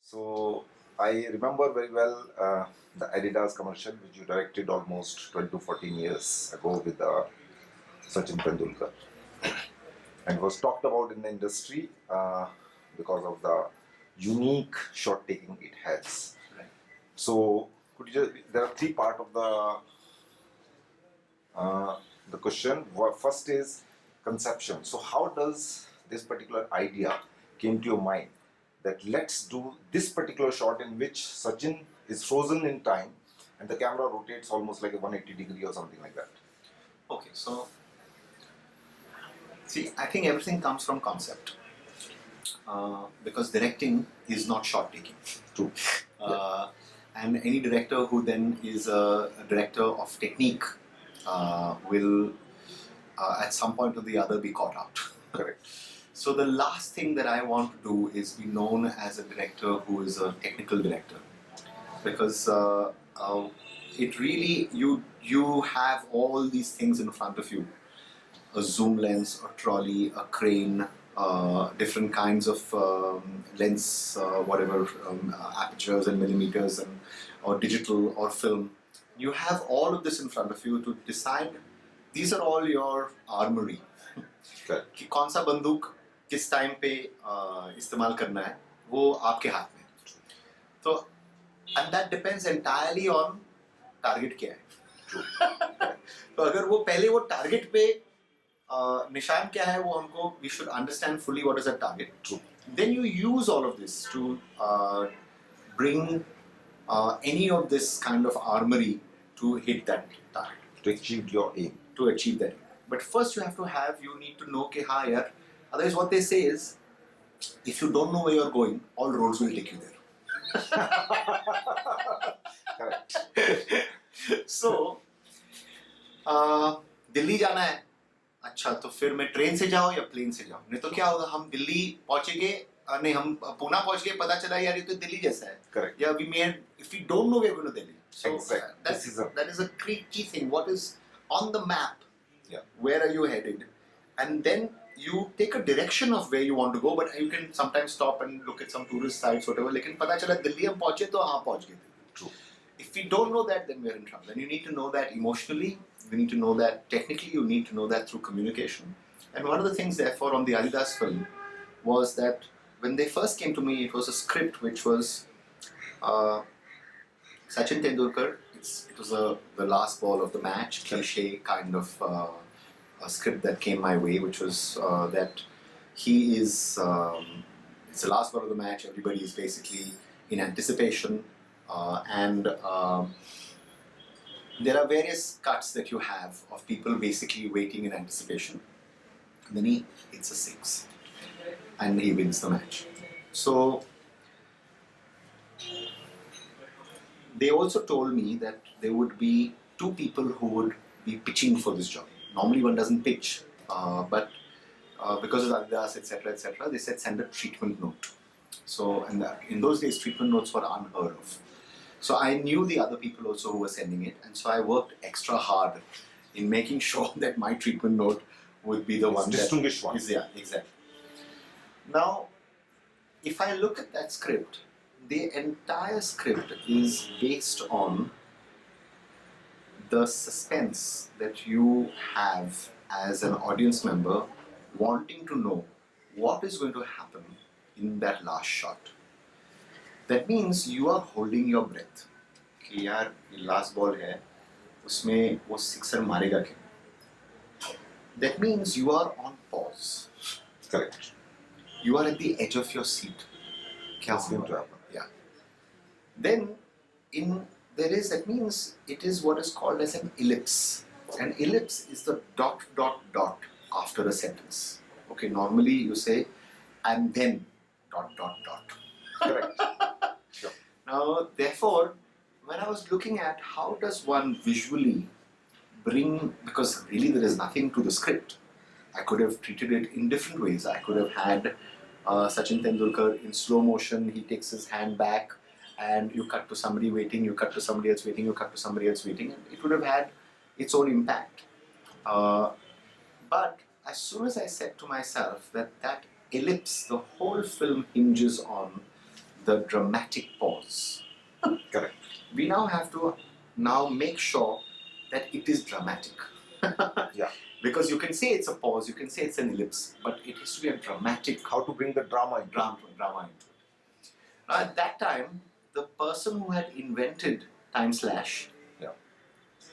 So I remember very well the Adidas commercial which you directed almost 12 to 14 years ago with Sachin Tendulkar, and was talked about in the industry because of the unique shot taking it has. Right. So could you just, there are three parts of the question. First is conception. So how does this particular idea came to your mind that let's do this particular shot in which Sachin is frozen in time and the camera rotates almost like a 180 degree or something like that? Okay, so see, I think everything comes from concept. Because directing is not shot taking. True. And any director who then is a director of technique will at some point or the other be caught out. Correct. So the last thing that I want to do is be known as a director who is a technical director, because it really you have all these things in front of you: a zoom lens, a trolley, a crane, different kinds of lens, whatever apertures and millimeters, and or digital or film. You have all of this in front of you to decide. These are all your armory. Correct. कि कौन सा बंदूक किस time पे इस्तेमाल करना है वो आपके हाथ में. तो and that depends entirely on target क्या है. तो अगर वो पहले वो टारगेट पे निशान क्या है वो हमको we should understand fully what is that target. True. Then you use all of this to bring any of this kind of armory to hit that target. To achieve your aim. To achieve that. But first you need to know कि हाँ यार. Otherwise what they say is, if you don't know where you're going, all roads will take you there. Correct. So Delhi जाना है, अच्छा तो फिर मैं train से जाऊँ या प्लेन से जाऊँ? नहीं तो क्या होगा, हम दिल्ली पहुँचेंगे, नहीं हम पुणे पहुँच गए, पता चला यार ये तो दिल्ली जैसा है. Correct. Yeah, if we don't know, we're going to Delhi. So exactly. that is a key thing. What is on the map? Yeah. Where are you headed? And then you take a direction of where you want to go, but you can sometimes stop and look at some tourist sites, whatever. लेकिन पता चला दिल्ली हम पहुँचे तो हाँ पहुँच गए. True. If we don't know that, then we're in trouble. And you need to know that emotionally. You need to know that technically. You need to know that through communication. And one of the things, therefore, on the Adidas film was that when they first came to me, it was a script which was Sachin Tendulkar. It was the last ball of the match, cliche kind of a script that came my way, which was that he is, it's the last ball of the match, everybody is basically in anticipation, and there are various cuts that you have of people basically waiting in anticipation. And then he hits a six and he wins the match. So they also told me that there would be two people who would be pitching for this job. Normally one doesn't pitch, but because of Adidas, etc., they said send a treatment note. So, and in those days, treatment notes were unheard of. So I knew the other people also who were sending it, and so I worked extra hard in making sure that my treatment note would be the one distinguished one. Yeah, exactly. Now, if I look at that script, the entire script is based on the suspense that you have as an audience member wanting to know what is going to happen in that last shot. That means you are holding your breath. कि यार ये last ball है, उसमें वो sixer मारेगा क्या? That means you are on pause. Correct. You are at the edge of your seat. What's going to happen? Yeah. Then that means it is what is called as an ellipse. An ellipse is the ... after a sentence. Okay, normally you say and then ... Correct. Sure. Now, therefore, when I was looking at how does one visually bring, because really there is nothing to the script. I could have treated it in different ways. I could have had Sachin Tendulkar in slow motion, he takes his hand back and you cut to somebody waiting, you cut to somebody else waiting, you cut to somebody else waiting, and it would have had its own impact. But as soon as I said to myself that ellipse, the whole film hinges on the dramatic pause. Correct. We now have to now make sure that it is dramatic. Yeah. Because you can say it's a pause, you can say it's an ellipse, but it has to be a dramatic How to bring the drama into drama into it. Now, at that time, the person who had invented time slash, Yeah.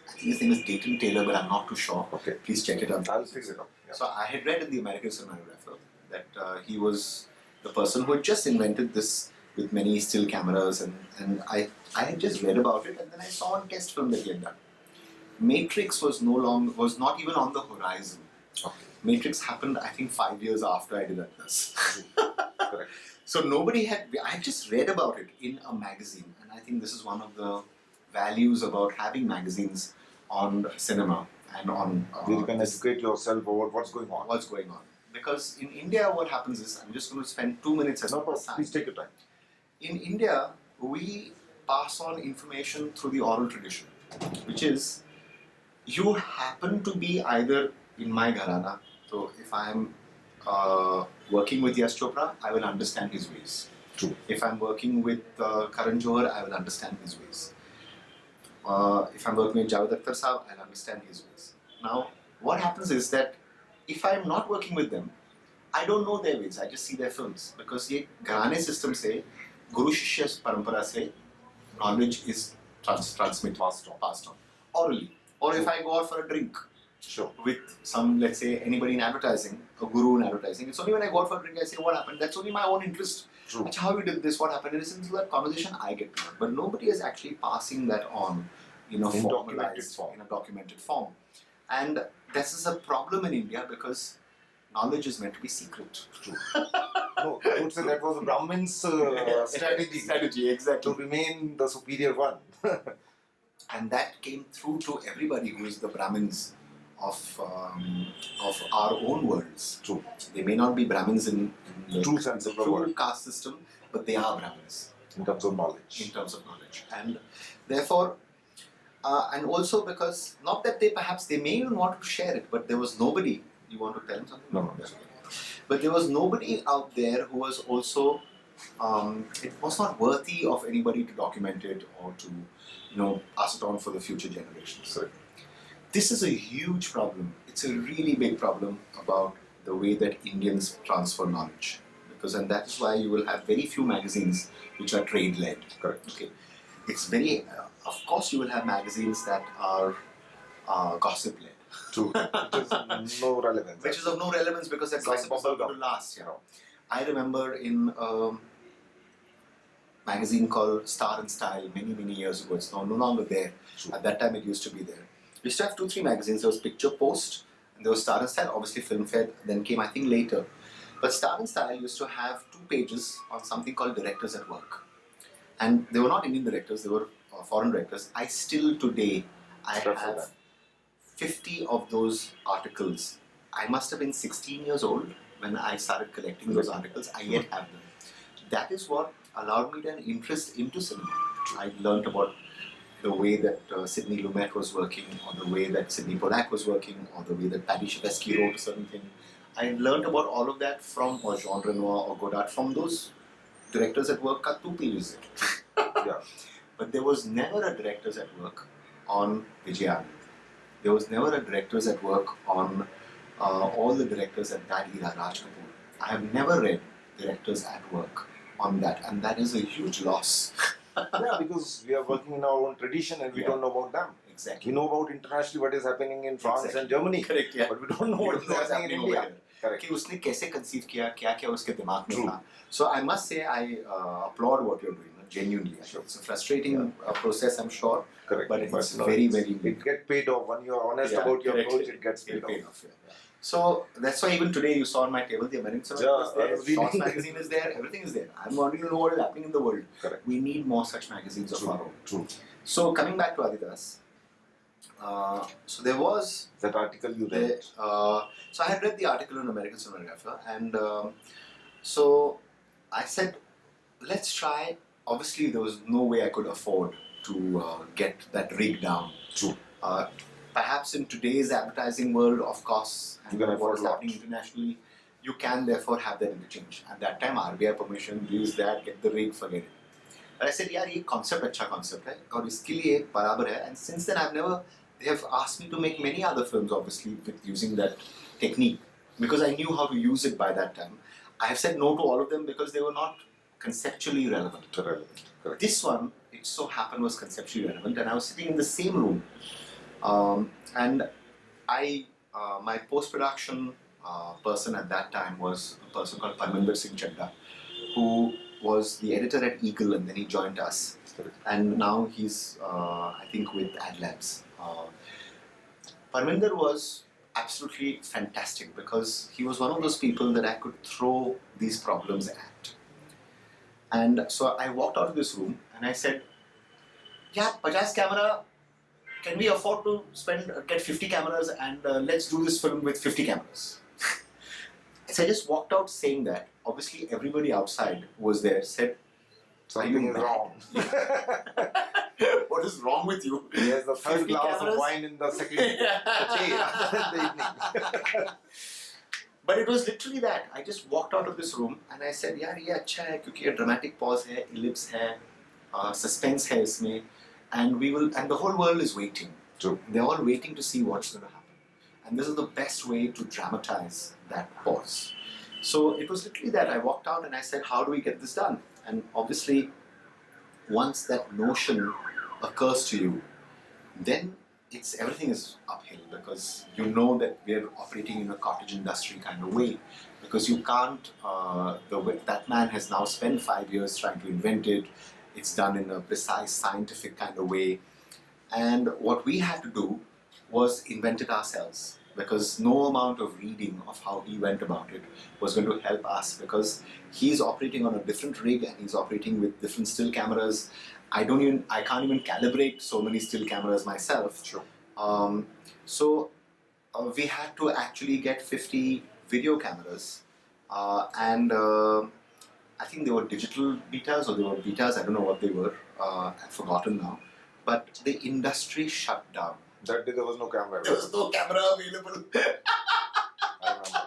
I think his name is Dayton Taylor, but I'm not too sure. Okay. Please check it out. I'll fix it up. Yeah. So I had read in the American Cinematographer that he was the person who had just invented this with many still cameras, and I had just read about it, and then I saw one test film that he had done. Matrix was not even on the horizon. Okay. Matrix happened, I think, 5 years after I did this. Correct. So nobody had. I just read about it in a magazine, and I think this is one of the values about having magazines on cinema and on. You can educate yourself about what's going on. What's going on? Because in India, what happens is, I'm just going to spend 2 minutes as No, a time. please take your time. In India, we pass on information through the oral tradition, which is you happen to be either in my gharana. So if I'm working with Yash Chopra, I will understand his ways. True. If I'm working with Karan Johar, I will understand his ways. If I'm working with Javed Akhtar Saab, I'll understand his ways. Now, what happens is that if I'm not working with them, I don't know their ways. I just see their films because ये घराने system से Guru Shishya parampara से knowledge is transmitted, passed on orally. Or if I go out for a drink Sure. with some, let's say, anybody in advertising, a guru in advertising, it's only when I go out for a drink I say what happened. That's only my own interest. True. That's how we did this, what happened. It is into that conversation I get to know. But nobody is actually passing that on in a documented form. in a documented form. And this is a problem in India because knowledge is meant to be secret. True. No, I would say that was Brahmin's strategy. Strategy, exactly. To remain the superior one. And that came through to everybody who is the Brahmins of our own worlds. True. They may not be Brahmins in the True sense of the true word. caste system, but they are Brahmins In terms of knowledge. in terms of knowledge. And therefore, and also because, not that they may even want to share it, but there was nobody. You want to tell them something? No. But there was nobody out there who was also, it was not worthy of anybody to document it or to, pass it on for the future generations. Sorry. This is a huge problem. It's a really big problem about the way that Indians transfer knowledge. And that is why you will have very few magazines which are trade-led. Correct. Okay. It's very, of course you will have magazines that are gossip-led. True. Which is no relevance. Which is of no relevance because that It's like gossip is not going to last. I remember in a magazine called Star and Style many years ago. It's no longer there. True. At that time it used to be there. We used to have 2-3 magazines. There was Picture Post and there was Star and Style. Obviously Filmfare then came I think later. But Star and Style used to have 2 pages on something called Directors at Work. And they were not Indian directors, they were foreign directors. I still today, I have 50 of those articles. I must have been 16 years old when I started collecting those articles. I yet have them. That is what allowed me an interest into cinema. I learned about the way that Sidney Lumet was working, or the way that Sidney Pollack was working, or the way that Paddy Chayefsky wrote a certain thing. I learned about all of that from Jean Renoir or Godard, from those directors at work ka 2 pages. Yeah. But there was never a directors at work on Vijay. There was never a directors at work on all the directors at that era, Raj Kapoor. I have never read directors at work on that, and that is a huge loss. Yeah, because we are working in our own tradition and we don't know about them. Exactly. We know about internationally what is happening in France and Germany. Correct, yeah. But we don't know what is happening in India. Correct. कि उसने कैसे conceive किया, क्या उसके दिमाग में था. So I must say I applaud what you're doing, genuinely. Sure. It's a frustrating process, I'm sure. Correct. But it's no, very It gets paid off. When you are honest about your approach, it gets paid off. So that's why even today you saw on my table the American Cinema is there, Shorts magazine is there, everything is there. I'm wanting to know what is happening in the world. Correct. We need more such magazines of our own. True. So coming back to Adidas, so there was that article you read. So I had read the article in American Cinematographer, and so I said, let's try. Obviously, there was no way I could afford to get that rig down. True. Perhaps in today's advertising world, of course, and you can what afford is a lot. happening internationally, you can therefore have that interchange. At that time, RBI permission, use that, get the rig, forget it. And I said, यार ये concept अच्छा concept है और इसके लिए बराबर है. And since then, they have asked me to make many other films, obviously, with using that technique because I knew how to use it by that time. I have said no to all of them because they were not conceptually relevant. Correct. This one, it so happened, was conceptually relevant, and I was sitting in the same room, and my post-production person at that time was a person called Parminder Singh Chadda, who was the editor at Eagle, and then he joined us, and now he's I think with Ad Labs. Parminder was absolutely fantastic because he was one of those people that I could throw these problems at. And so I walked out of this room and I said, yeah, 50 camera, can we afford to get 50 cameras and let's do this film with 50 cameras. So I just walked out saying that. Obviously everybody outside was there, said, Something is wrong. What is wrong with you? He has the third 50 glass cameras? of wine in the second day in the evening. But it was literally that. I just walked out of this room and I said, यार ये अच्छा है क्योंकि ये dramatic pause है, ellipse है, suspense है इसमें, and the whole world is waiting. True. They're all waiting to see what's going to happen. And this is the best way to dramatize that pause. So it was literally that. I walked out and I said, how do we get this done? And obviously, once that notion occurs to you, then everything is uphill because you know that we're operating in a cottage industry kind of way because you can't, that man has now spent 5 years trying to invent it. It's done in a precise scientific kind of way. And what we had to do was invent it ourselves because no amount of reading of how he went about it was going to help us because he's operating on a different rig and he's operating with different still cameras. I can't even calibrate so many still cameras myself. Sure. So we had to actually get 50 video cameras and I think they were digital betas or they were betas, I don't know what they were, I've forgotten now. But the industry shut down. That day there was no camera. There was no camera available. I remember.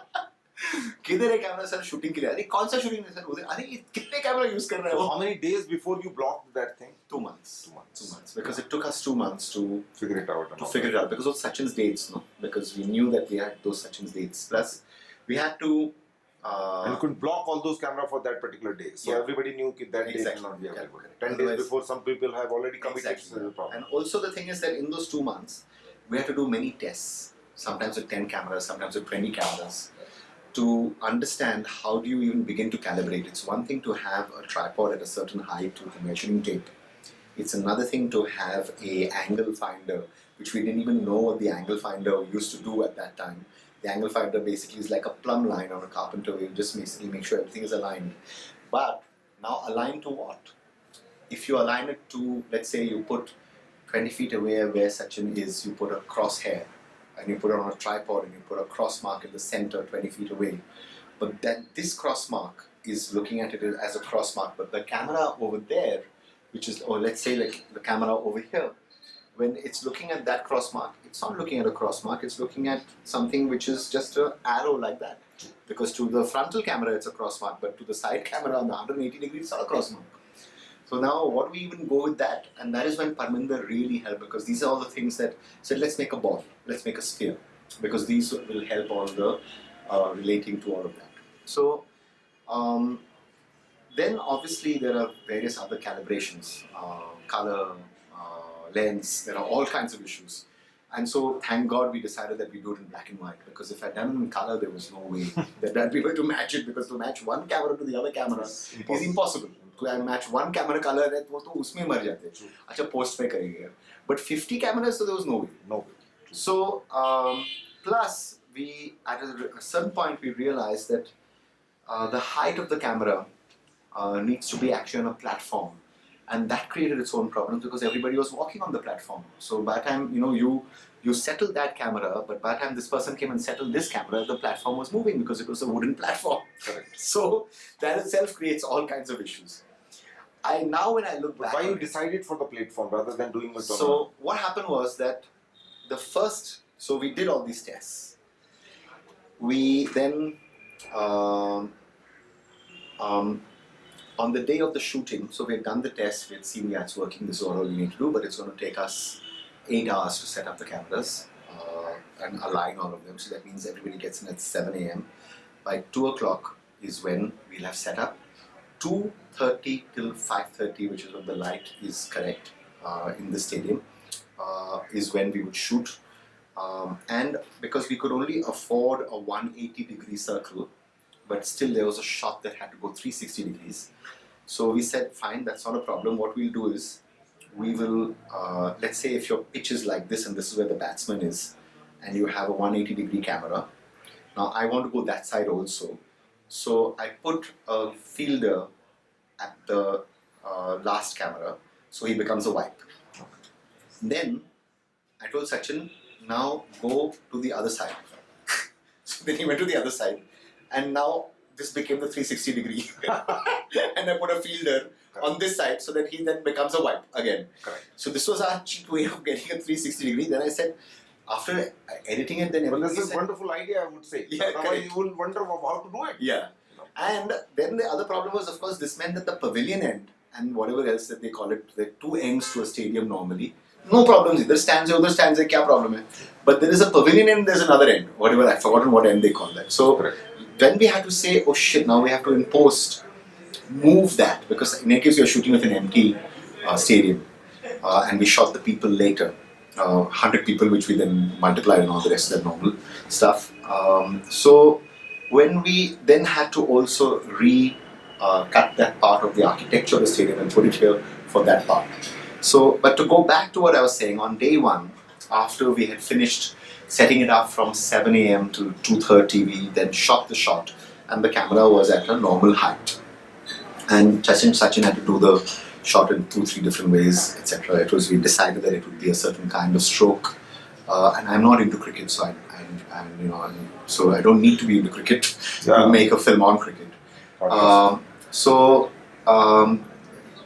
किधर है camera sir shooting के लिए? अरे कौन सा shooting है sir? अरे ये कितने कैमरा यूज कर रहे So हो? how many days before you blocked that thing? 2 months. 2 months. 2 months because it took us 2 months to Figure it out. figure it out because of Sachin's dates, no? Because we knew that we had those Sachin's dates. Plus, we had to. And you couldn't block all those cameras for that particular day. So Yeah. everybody knew that day Exactly. will not be Correct, available. correct. 10 days Otherwise- before, some people have already committed Exactly. to the problem. And also the thing is that in those 2 months, we had to do many tests. Sometimes with 10 cameras, sometimes with 20 cameras. To understand how do you even begin to calibrate. It's one thing to have a tripod at a certain height with a measuring tape. It's another thing to have a angle finder, which we didn't even know what the angle finder used to do at that time. The angle finder basically is like a plumb line on a carpenter. You just basically make sure everything is aligned. But now aligned to what? If you align it to, let's say you put 20 feet away where Sachin is, you put a crosshair and you put it on a tripod and you put a cross mark in the center 20 feet away. But then this cross mark is looking at it as a cross mark, but the camera over there, which is, or let's say like the camera over here, when it's looking at that cross mark, it's not looking at a cross mark, it's looking at something which is just an arrow like that. Because to the frontal camera it's a cross mark, but to the side camera on the 180 degrees it's not a cross mark. So now what do we even go with that? And that is when Parminder really helped because these are all the things that said let's make a ball, let's make a sphere. Because these will help all the relating to all of that. So then obviously there are various other calibrations, color, lens, there are all kinds of issues. And so thank God we decided that we do it in black and white because if I'd done it in color there was no way that I'd be able to match it because to match one camera to the other camera is impossible. To match one camera color है वो तो उसमें मर जाते हैं. अच्छा post पे करेंगे. But 50 cameras so there was no way. No. So plus we at a certain point we realized that the height of the camera needs to be actually on a platform. And that created its own problems because everybody was walking on the platform. So by the time you settled that camera, but by the time this person came and settled this camera, the platform was moving because it was a wooden platform. Correct. So that itself creates all kinds of issues. Now when I look back, Why you decided for the platform rather than doing it on so what happened was that so we did all these tests. We then Um, um, on the day of the shooting, so we had done the test, we had seen, yeah, it's working, this is all we need to do, but it's going to take us 8 hours to set up the cameras and align all of them. So that means everybody gets in at 7 a.m. By 2 o'clock is when we'll have set up. 2:30 till 5:30, which is when the light is correct in the stadium, is when we would shoot. And because we could only afford a 180-degree circle, but still there was a shot that had to go 360 degrees. So we said, fine, that's not a problem. What we'll do is, we will, let's say if your pitch is like this and this is where the batsman is, and you have a 180-degree camera. Now I want to go that side also. So I put a fielder at the last camera, so he becomes a wipe. Then I told Sachin, now go to the other side. So then he went to the other side, and now this became the 360 degree. And I put a fielder on this side so that he then becomes a wipe again. Correct. So this was our cheap way of getting a 360 degree. Then I said, after editing it, then Well, everybody this is a said, wonderful idea, I would say. Yeah, Otherwise, correct. you will wonder how to do it. yeah. And then the other problem was, of course, this meant that the pavilion end and whatever else that they call it, there are two ends to a stadium normally. No problems, either stands or other stands, kya problem hai? But there is a pavilion end, there's another end, whatever, I've forgotten what end they call that. So Correct. then we had to say, oh shit, now we have to in post move that, because in any case you're shooting with an empty stadium, and we shot the people later, 100 people, which we then multiplied and all the rest of that normal stuff. So when we then had to also cut that part of the architecture of the stadium and put it here for that part. So, but to go back to what I was saying, on day one, after we had finished setting it up from 7 a.m. to 2:30, we then shot the shot, and the camera was at a normal height. And Sachin had to do the shot in 2-3 different ways, etc. We decided that it would be a certain kind of stroke, and I'm not into cricket, so so I don't need to be into cricket to make a film on cricket.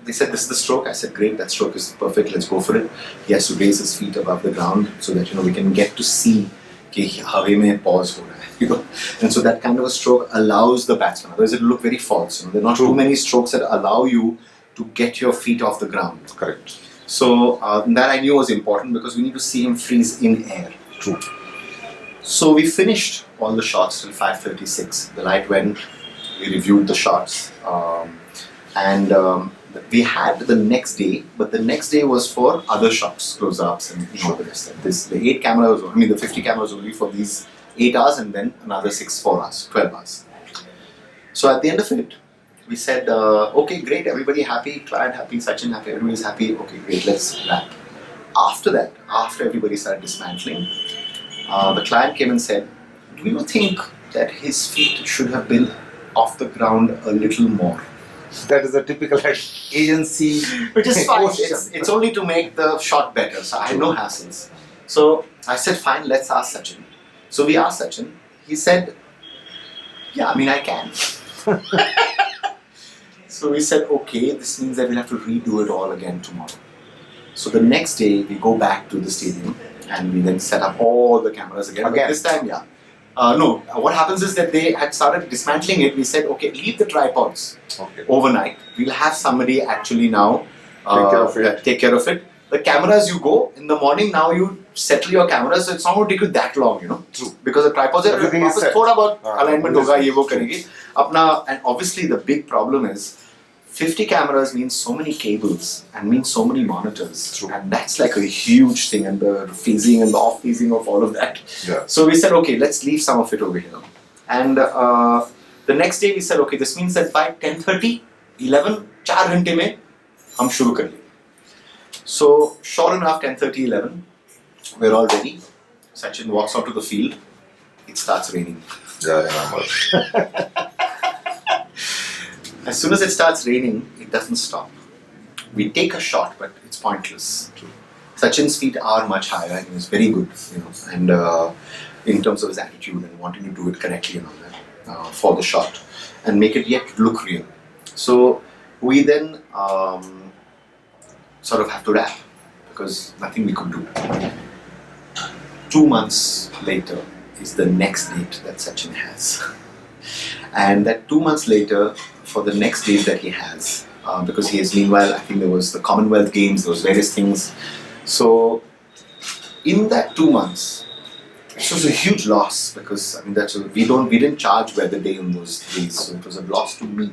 They said, this is the stroke. I said, great, that stroke is perfect, let's go for it. He has to raise his feet above the ground so that we can get to see कि हवे में pause हो रहा है, and so that kind of a stroke allows the batsman, otherwise it will look very false. There are not too many strokes that allow you to get your feet off the ground. Correct. So that I knew was important, because we need to see him freeze in air. True. So we finished all the shots till 5:36. The light went, we reviewed the shots, and we had the next day, but the next day was for other shots, close-ups and the rest. The 8 cameras, the 50 cameras only for these 8 hours, and then another 6 for us, 12 hours. So at the end of it, we said, okay, great, everybody happy, client happy, Sachin happy, everybody's happy, okay, great, let's wrap. After that, after everybody started dismantling, the client came and said, do you think that his feet should have been off the ground a little more? That is a typical agency. Which is fine, question. it's only to make the shot better, so I had no hassles. So I said, fine, let's ask Sachin. So we asked Sachin, he said, yeah, I can. So we said, okay, this means that we'll have to redo it all again tomorrow. So the next day, we go back to the stadium and we then set up all the cameras again. But this time, yeah. No, what happens is that they had started dismantling it. We said, okay, leave the tripods overnight. We'll have somebody actually now take care of it. The cameras, you go in the morning, now you settle your cameras, so it's not going to take you that long, True. Because the tripods are thoda bahut alignment hoga, ye wo karenge. And obviously the big problem is 50 cameras means so many cables and means so many monitors. True. And that's like a huge thing, and the phasing and the off phasing of all of that. Yeah. So we said, okay, let's leave some of it over here. And the next day we said, okay, this means that by 10:30, 11, 4 घंटे में हम शुरू कर लेंगे. So sure enough, 10:30, 11, we're all ready. Sachin walks out to the field. It starts raining. Yeah, I remember. As soon as it starts raining, it doesn't stop. We take a shot, but it's pointless. Sachin's feet are much higher, and he's very good, and in terms of his attitude and wanting to do it correctly and all that for the shot, and make it yet look real. So we then sort of have to wrap, because nothing we could do. 2 months later is the next date that Sachin has. And that 2 months later, for the next date that he has, because he has meanwhile, I think there was the Commonwealth Games, there was various things. So in that 2 months, it was a huge loss because I mean we didn't charge weather day in those days, so it was a loss to me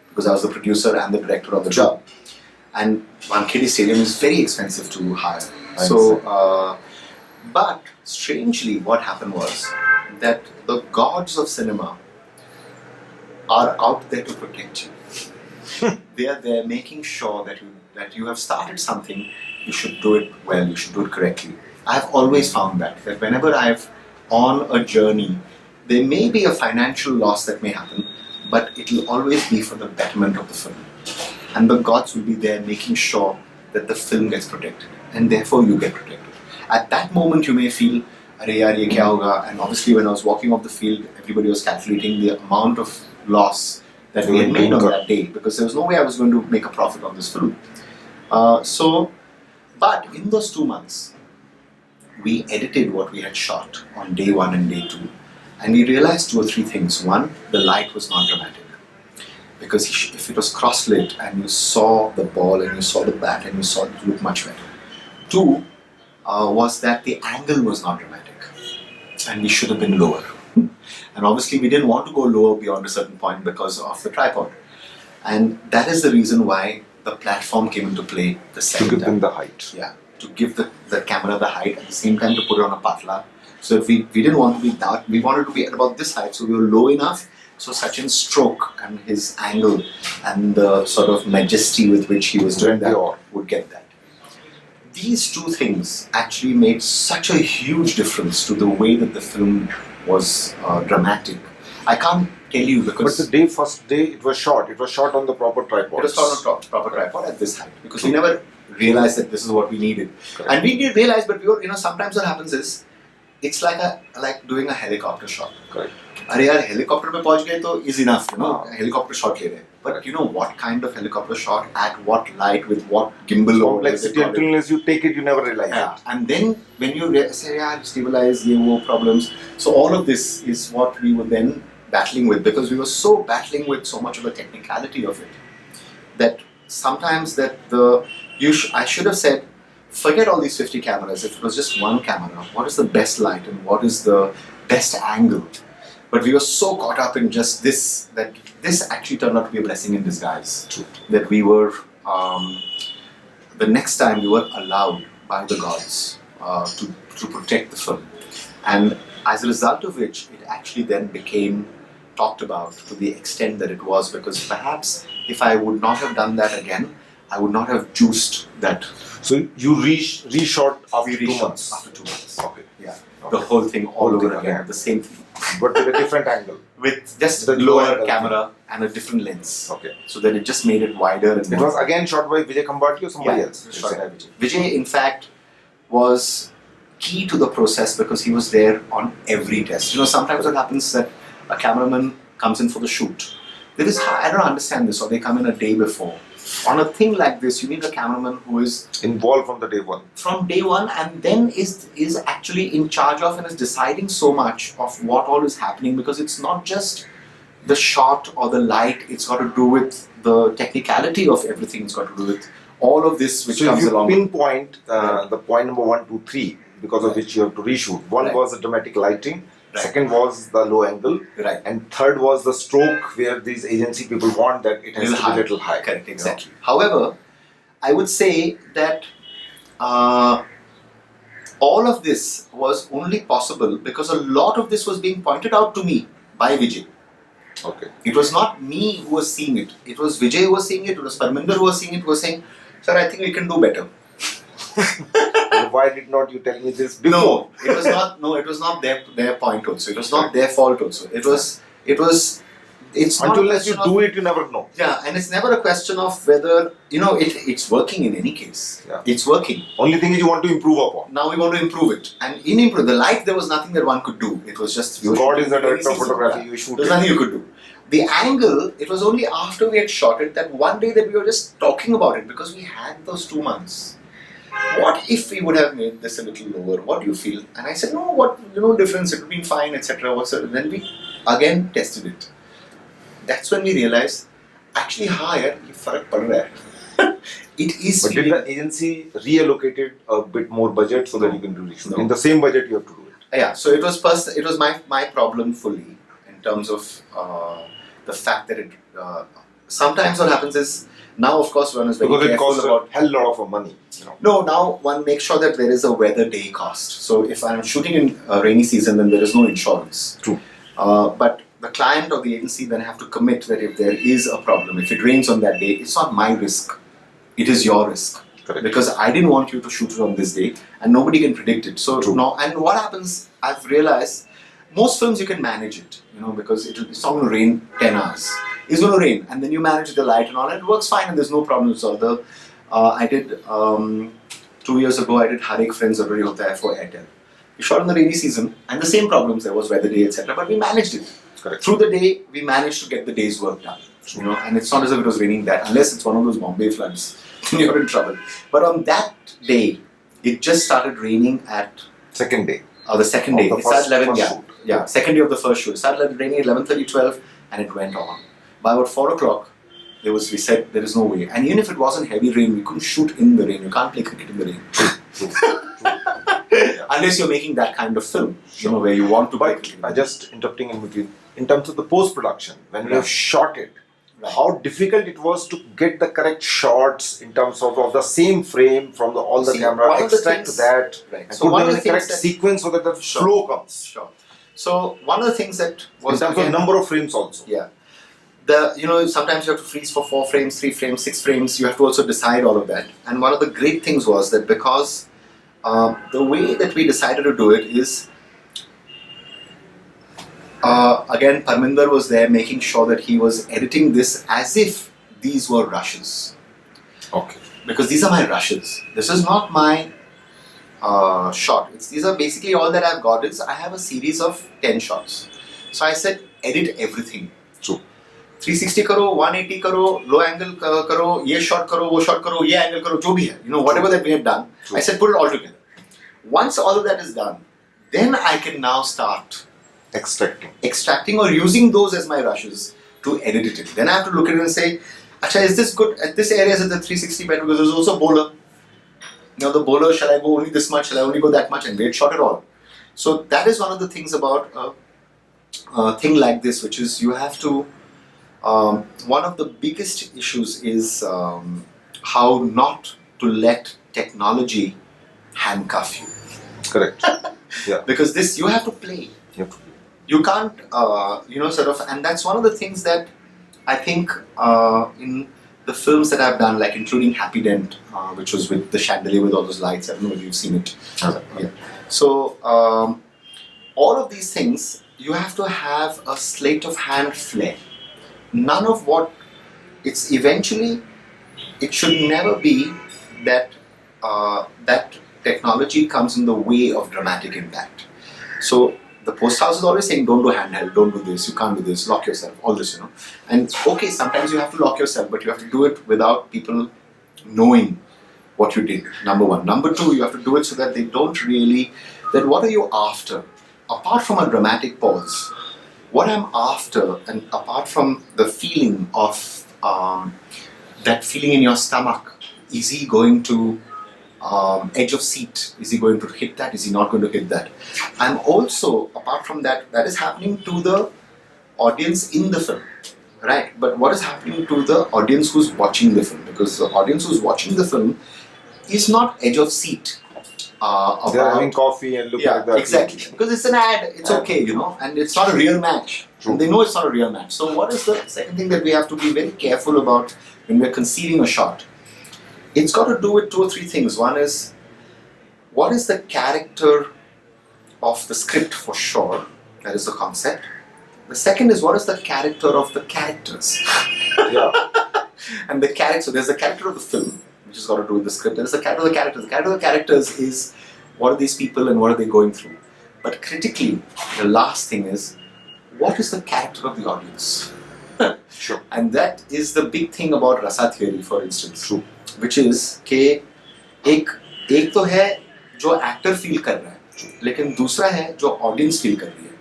because I was the producer and the director of the job. And Wankhede Stadium is very expensive to hire. But strangely, what happened was that the gods of cinema are out there to protect you. They are there making sure that you have started something, you should do it well, you should do it correctly. I've always found that whenever I've on a journey, there may be a financial loss that may happen, but it will always be for the betterment of the film. And the gods will be there making sure that the film gets protected, and therefore you get protected. At that moment, you may feel, "Arey yaar, ye kya hoga?" And obviously, when I was walking off the field, everybody was calculating the amount of loss that we had made on that day, because there was no way I was going to make a profit on this film. But in those 2 months, we edited what we had shot on day 1 and day 2, and we realized 2 or 3 things. One, the light was not dramatic, because if it was cross-lit and you saw the ball and you saw the bat and you saw it look much better. 2, was that the angle was not dramatic, and we should have been lower. And obviously we didn't want to go lower beyond a certain point because of the tripod. And that is the reason why the platform came into play the second time. To give them the height. Yeah, to give the camera the height, at the same time to put it on a patla. So if we didn't want to be that, we wanted to be at about this height, so we were low enough so Sachin's stroke and his angle and the sort of majesty with which he was doing that would get that. These 2 things actually made such a huge difference to the way that the film was dramatic. I can't tell you because... But the first day it was shot on the proper tripod. It was shot on proper tripod at this height, because we never realized that this is what we needed. Correct. And we did realize, but we were, sometimes what happens is, it's like doing a helicopter shot. Correct. अरे यार helicopter पे पहुंच गए तो is enough, helicopter shot ले रहे हैं. But you know what kind of helicopter shot, at what light, with what gimbal, complexity, until you take it, you never realize it. And then when you say, yeah, stabilize, ye wo problems. So all of this is what we were then battling with, because we were so battling with so much of the technicality of it, that sometimes that I should have said, forget all these 50 cameras. If it was just one camera, what is the best light and what is the best angle? But we were so caught up in just this, that this actually turned out to be a blessing in disguise. True. That we were, the next time we were allowed by the gods to protect the film. And as a result of which, it actually then became talked about to the extent that it was, because perhaps if I would not have done that again, I would not have juiced that. So you reshot after 2 months? After 2 months. Okay. Yeah. Okay. The whole thing all over again, the same thing. But with a different angle. With just a lower camera and a different lens. Okay. So that it just made it wider. And it was again shot by Vijay Khambati or somebody else? Shot by Vijay. Vijay, in fact, was key to the process because he was there on every test. Sometimes what happens that a cameraman comes in for the shoot. I don't understand this, or they come in a day before. On a thing like this, you need a cameraman who is involved from the day one. From day one, and then is actually in charge of and is deciding so much of what all is happening, because it's not just the shot or the light, it's got to do with the technicality of everything, it's got to do with all of this which comes along. So if you pinpoint the point number 1, 2, 3, because of which you have to reshoot. One was the dramatic lighting. Right. Second was the low angle, right. And third was the stroke, where these agency people want that it has to be a little high. Correct, exactly. However, I would say that all of this was only possible because a lot of this was being pointed out to me by Vijay. Okay. It was not me who was seeing it. It was Vijay who was seeing it. It was Parminder who was seeing it. Who was saying, "Sir, I think we can do better." Why did not you tell me this before? No, it was not. No, it was not their point also. It was not their fault also. It was. It's not until you do it, you never know. Yeah, and it's never a question of whether it's working in any case. Yeah. It's working. Only thing is you want to improve upon. Now we want to improve it, and in the light there was nothing that one could do. It was just God is the director of photography. You shoot. There's nothing you could do. The angle, it was only after we had shot it that one day that we were just talking about it, because we had those 2 months. What if we would have made this a little lower? What do you feel? And I said, no, difference, it would be fine, etc. Then we again tested it. that's when we realized, actually, हाँ यार, ये फर्क पड़ रहा है. It is. But did the agency reallocated a bit more budget so that you can do it? No. In the same budget, you have to do it. Yeah, so it was my problem fully in terms of the fact that sometimes what happens is, now of course one is very Because it careful costs about. a hell lot of money. No, now one makes sure that there is a weather day cost. So if I'm shooting in rainy season, then there is no insurance. True. But the client or the agency then have to commit that if there is a problem, if it rains on that day, it's not my risk. It is your risk. Correct. Because I didn't want you to shoot it on this day, and nobody can predict it. So True. no. And what happens? I've realized most films you can manage it, because it's not going to rain 10 hours. It's going to rain, and then you manage the light and all, and it works fine, and there's no problem with all. I did 2 years ago. I did Har Ek Friends Zaruri Hota Hai for Airtel. We shot in the rainy season, and the same problems. There was weather day, etc. But we managed it. Correct. Through the day, we managed to get the day's work done. And it's not as if it was raining that, unless it's one of those Bombay floods, then you're in trouble. But on that day, it just started raining at Second day. the second day. Of the It started first 11. Yeah, shoot. yeah. Second day of the first shoot. It started raining at 11:30, 12, and it went on. By about 4 o'clock, we said there is no way. And even if it wasn't heavy rain, we couldn't shoot in the rain. You can't play cricket in the rain. True. True. Unless you're making that kind of film, where you want to play But cricket. just interrupting in between, in terms of the post-production, when we have shot it, Right. how difficult it was to get the correct shots in terms of the same frame from all the See, camera, one of the extract things- that, Right. and So put one them of in the the correct things that- sequence so that the Sure. flow comes. Sure. So one of the things that was In terms of again- number of frames also. Yeah. Sometimes you have to freeze for 4 frames, 3 frames, 6 frames. You have to also decide all of that. And one of the great things was that because the way that we decided to do it is, again, Parminder was there making sure that he was editing this as if these were rushes. Okay. Because these are my rushes. This is not my shot. These are basically all that I've got is I have a series of 10 shots. So I said, edit everything. True. 360 करो, 180 करो, low angle करो, ये shot करो, वो shot करो, ये angle करो, जो भी है, whatever that we had done, True. I said put it all together. Once all of that is done, then I can now start extracting or using those as my rushes to edit it. Then I have to look at it and say, Acha, is this good? At this area is at the 360 better because there's also bowler. The bowler, shall I go only this much, shall I only go that much, and wait shot it all. So that is one of the things about a thing like this, which is you have to. One of the biggest issues is how not to let technology handcuff you. Correct. Yeah. Because this, you have to play. You have to. You can't, and that's one of the things that I think in the films that I've done, like including Happy Dent, which was with the chandelier with all those lights. I don't know if you've seen it. Okay. Yeah. So all of these things, you have to have a sleight of hand flair. None of what it's eventually, it should never be that that technology comes in the way of dramatic impact. So the post house is always saying, don't do handheld, don't do this, you can't do this, lock yourself, all this, And okay, sometimes you have to lock yourself, but you have to do it without people knowing what you did, number one. Number two, you have to do it so that they don't really, that what are you after? Apart from a dramatic pause, what I'm after, and apart from the feeling of that feeling in your stomach, is he going to edge of seat? Is he going to hit that? Is he not going to hit that? I'm also, apart from that, that is happening to the audience in the film, right? But what is happening to the audience who's watching the film? Because the audience who's watching the film is not edge of seat. They're having coffee and looking at that. Exactly. Because it's an ad, it's okay, and it's not a real match. True. And they know it's not a real match. So what is the second thing that we have to be very careful about when we're conceiving a shot? It's got to do with 2 or 3 things. One is, what is the character of the script for sure? That is the concept. The second is, what is the character of the characters? Yeah. And the character, so there's the character of the film, which has got to do with the script. There's the character of the characters. The character of the characters is, what are these people and what are they going through? But critically, the last thing is, what is the character of the audience? Sure. And that is the big thing about rasa theory, for instance. True. Which is कि एक तो है जो actor feel कर रहा है, लेकिन दूसरा है जो audience feel कर रही है.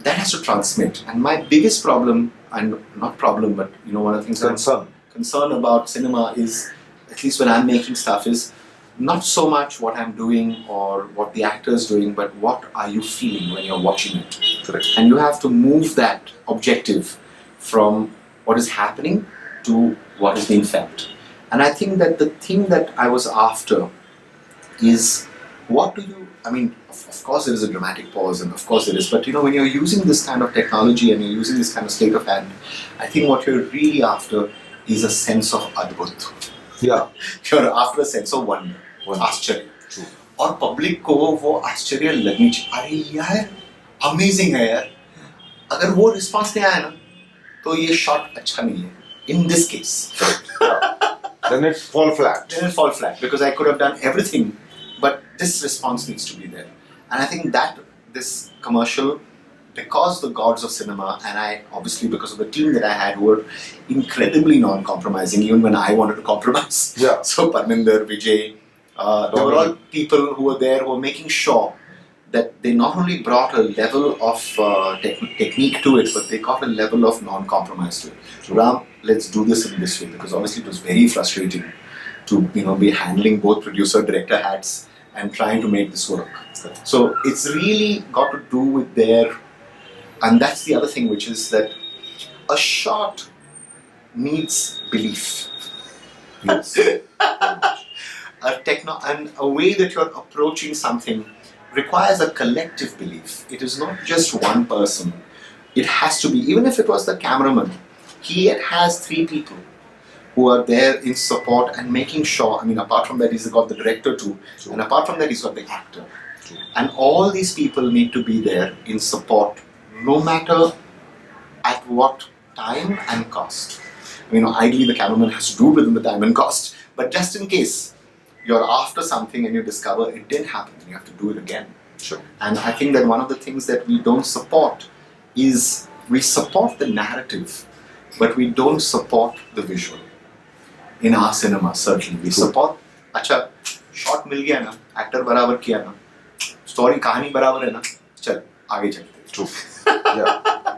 That has to transmit. And my biggest problem and not problem, but one of the things concern about cinema is, at least when I'm making stuff, is not so much what I'm doing or what the actor is doing, but what are you feeling when you're watching it. Correct. And you have to move that objective from what is happening to what is being felt. And I think that the thing that I was after is, what do you, I mean, of course there is a dramatic pause, and of course there is, but when you're using this kind of technology and you're using this kind of sleight of hand, I think what you're really after is a sense of adbhut. Yeah. You're after a sense of wonder. आश्चर्य. और public को वो आश्चर्य लगनी चाहिए, अरे यार amazing है यार. अगर वो रिस्पांस नहीं आया ना, तो ये शॉट अच्छा नहीं है. In this case, then it fall flat. Because I could have done everything, but this response needs to be there. And I think that this commercial, because the gods of cinema, and I obviously because of the team that I had, who were incredibly non-compromising, even when I wanted to compromise. Yeah. So Parminder, Vijay, they were all people who were there, who were making sure that they not only brought a level of technique to it, but they got a level of non-compromise to it. Ram, let's do this in this way, because obviously it was very frustrating to be handling both producer-director hats and trying to make this work. So it's really got to do with their, and that's the other thing, which is that a shot needs belief. Yes. And a way that you're approaching something requires a collective belief. It is not just one person. It has to be, even if it was the cameraman, he has 3 people who are there in support and making sure, apart from that he's got the director too, and apart from that he's got the actor. And all these people need to be there in support, no matter at what time and cost. Ideally the cameraman has to do it within the time and cost, but just in case you're after something and you discover it didn't happen, you have to do it again. Sure. And I think that one of the things that we don't support is, we support the narrative, but we don't support the visual. In our cinema, certainly. We support, अच्छा, shot मिल गया ना, actor बराबर किया ना, story कहानी बराबर है ना, चल, आगे चलते. True. Yeah.